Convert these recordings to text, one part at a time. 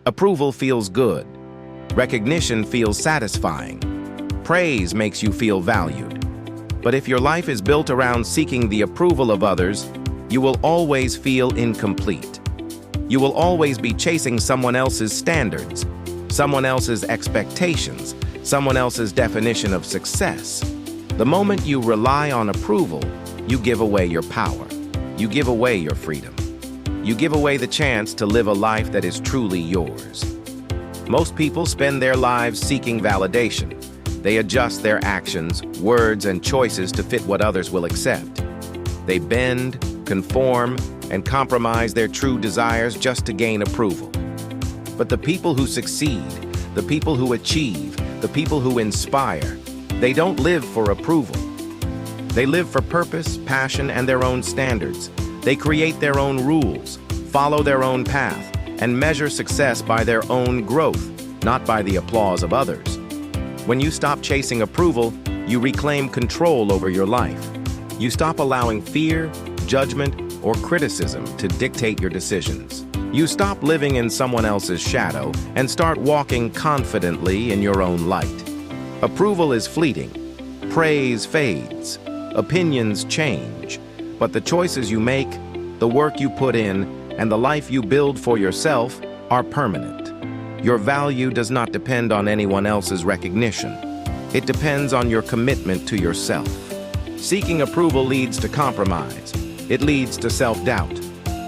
Approval feels good. Recognition feels satisfying. Praise makes you feel valued. But if your life is built around seeking the approval of others, you will always feel incomplete. You will always be chasing someone else's standards, someone else's expectations, someone else's definition of success. The moment you rely on approval, you give away your power. You give away your freedom. You give away the chance to live a life that is truly yours. Most people spend their lives seeking validation. They adjust their actions, words, and choices to fit what others will accept. They bend, conform, and compromise their true desires just to gain approval. But the people who succeed, the people who achieve, the people who inspire, they don't live for approval. They live for purpose, passion, and their own standards. They create their own rules, follow their own path, and measure success by their own growth, not by the applause of others. When you stop chasing approval, you reclaim control over your life. You stop allowing fear, judgment, or criticism to dictate your decisions. You stop living in someone else's shadow and start walking confidently in your own light. Approval is fleeting. Praise fades. Opinions change. But the choices you make, the work you put in, and the life you build for yourself are permanent. Your value does not depend on anyone else's recognition. It depends on your commitment to yourself. Seeking approval leads to compromise. It leads to self-doubt.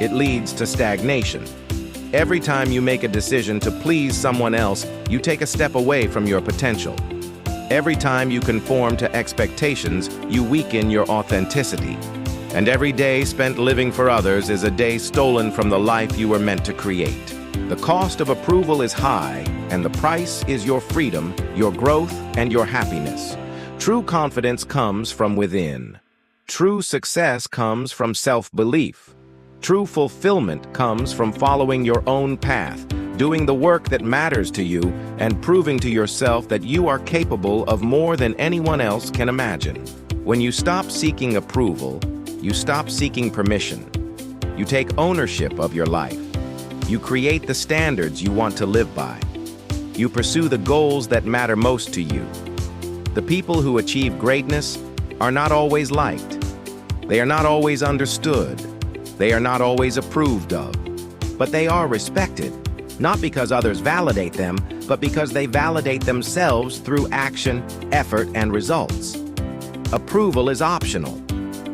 It leads to stagnation. Every time you make a decision to please someone else, you take a step away from your potential. Every time you conform to expectations, you weaken your authenticity. And every day spent living for others is a day stolen from the life you were meant to create. The cost of approval is high, and the price is your freedom, your growth, and your happiness. True confidence comes from within. True success comes from self-belief. True fulfillment comes from following your own path, doing the work that matters to you, and proving to yourself that you are capable of more than anyone else can imagine. When you stop seeking approval, you stop seeking permission. You take ownership of your life. You create the standards you want to live by. You pursue the goals that matter most to you. The people who achieve greatness are not always liked. They are not always understood. They are not always approved of. But they are respected, not because others validate them, but because they validate themselves through action, effort, and results. Approval is optional.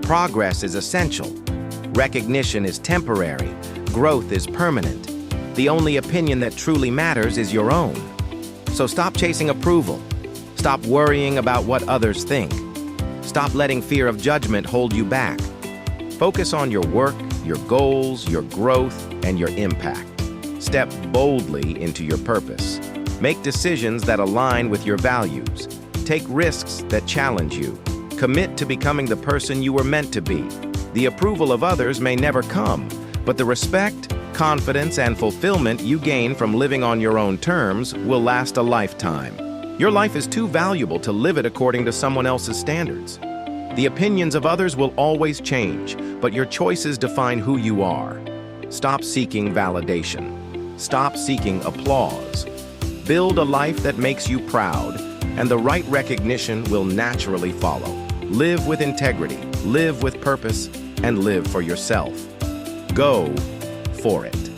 Progress is essential. Recognition is temporary. Growth is permanent. The only opinion that truly matters is your own. So stop chasing approval. Stop worrying about what others think. Stop letting fear of judgment hold you back. Focus on your work, your goals, your growth, and your impact. Step boldly into your purpose. Make decisions that align with your values. Take risks that challenge you. Commit to becoming the person you were meant to be. The approval of others may never come, but the respect, confidence, and fulfillment you gain from living on your own terms will last a lifetime. Your life is too valuable to live it according to someone else's standards. The opinions of others will always change, but your choices define who you are. Stop seeking validation. Stop seeking applause. Build a life that makes you proud, and the right recognition will naturally follow. Live with integrity, live with purpose, and live for yourself. Go for it.